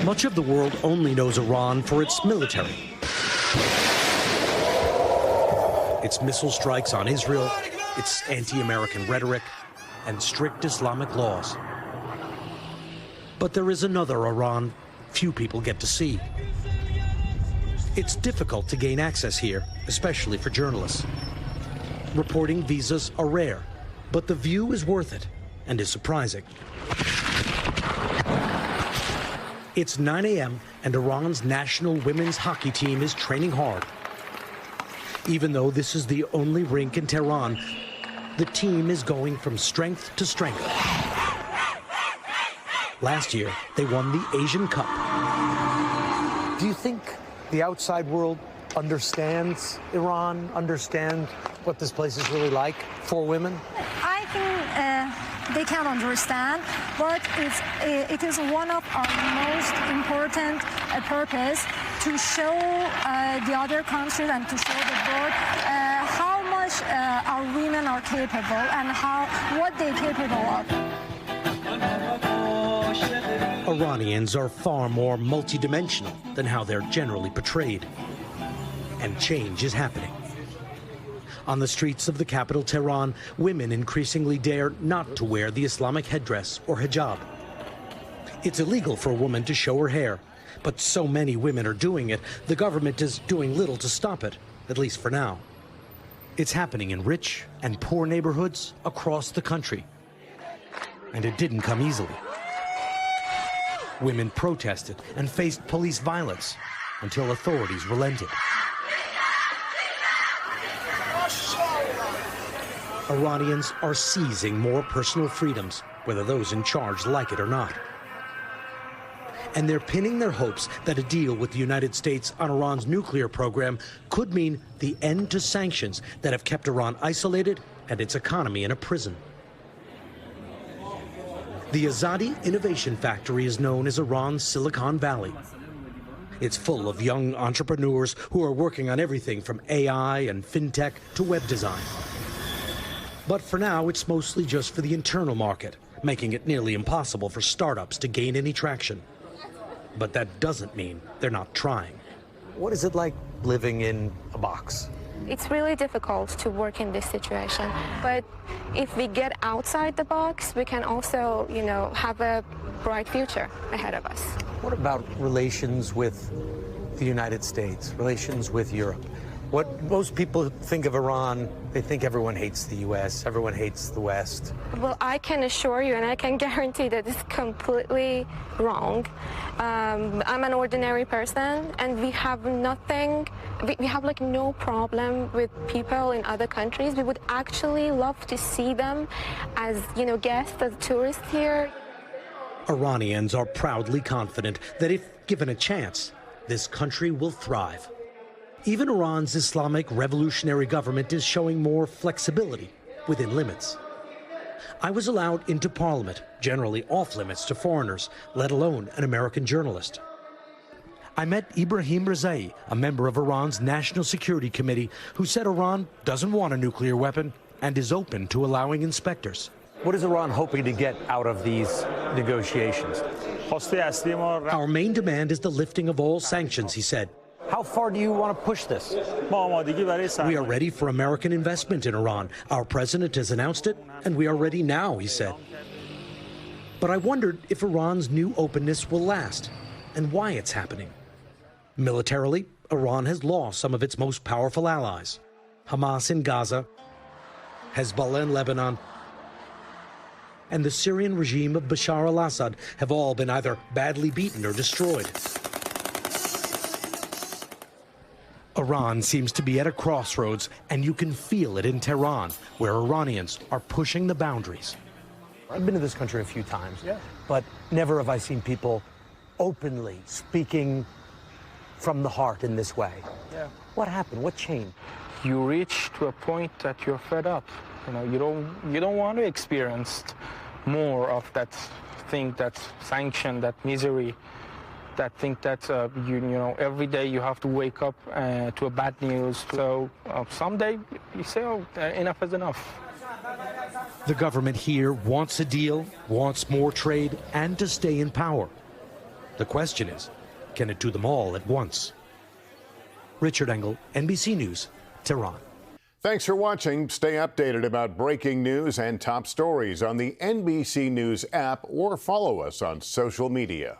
Much of the world only knows Iran for its military. Its missile strikes on Israel, its anti-American rhetoric, and strict Islamic laws. But there is another Iran few people get to see. It's difficult to gain access here, especially for journalists. Reporting visas are rare, but the view is worth it and is surprising. It's 9 a.m. and Iran's national women's hockey team is training hard. Even though this is the only rink in Tehran, the team is going from strength to strength. Last year, they won the Asian Cup. Do you think the outside world understands Iran, understands what this place is really like for women? I think they can understand, but it is one of our most important purpose to show the other countries and to show the world how much our women are capable and what they're capable of. Iranians are far more multidimensional than how they're generally portrayed. And change is happening. On the streets of the capital, Tehran, women increasingly dare not to wear the Islamic headdress or hijab. It's illegal for a woman to show her hair, but so many women are doing it, the government is doing little to stop it, at least for now. It's happening in rich and poor neighborhoods across the country. And it didn't come easily. Women protested and faced police violence until authorities relented. Iranians are seizing more personal freedoms, whether those in charge like it or not. And they're pinning their hopes that a deal with the United States on Iran's nuclear program could mean the end to sanctions that have kept Iran isolated and its economy in a prison. The Azadi Innovation Factory is known as Iran's Silicon Valley. It's full of young entrepreneurs who are working on everything from AI and fintech to web design. But for now, it's mostly just for the internal market, making it nearly impossible for startups to gain any traction. But that doesn't mean they're not trying. What is it like living in a box? It's really difficult to work in this situation, but if we get outside the box, we can also, have a bright future ahead of us. What about relations with the United States, relations with Europe? What most people think of Iran, they think everyone hates the U.S., everyone hates the West. Well, I can assure you and I can guarantee that it's completely wrong. I'm an ordinary person and we have nothing, we have like no problem with people in other countries. We would actually love to see them as, guests, as tourists here. Iranians are proudly confident that if given a chance, this country will thrive. Even Iran's Islamic revolutionary government is showing more flexibility within limits. I was allowed into parliament, generally off limits to foreigners, let alone an American journalist. I met Ibrahim Rezai, a member of Iran's National Security Committee, who said Iran doesn't want a nuclear weapon and is open to allowing inspectors. What is Iran hoping to get out of these negotiations? Our main demand is the lifting of all sanctions, he said. How far do you want to push this? We are ready for American investment in Iran. Our president has announced it, and we are ready now, he said. But I wondered if Iran's new openness will last, and why it's happening. Militarily, Iran has lost some of its most powerful allies. Hamas in Gaza, Hezbollah in Lebanon, and the Syrian regime of Bashar al-Assad have all been either badly beaten or destroyed. Iran seems to be at a crossroads, and you can feel it in Tehran, where Iranians are pushing the boundaries. I've been to this country a few times, but never have I seen people openly speaking from the heart in this way. What happened? What changed? You reach to a point that you're fed up. You don't want to experience more of that thing, that sanction, that misery. That think that every day you have to wake up to a bad news. So someday you say, oh, enough is enough. The government here wants a deal, wants more trade, and to stay in power. The question is, can it do them all at once? Richard Engel, NBC News, Tehran. Thanks for watching. Stay updated about breaking news and top stories on the NBC News app or follow us on social media.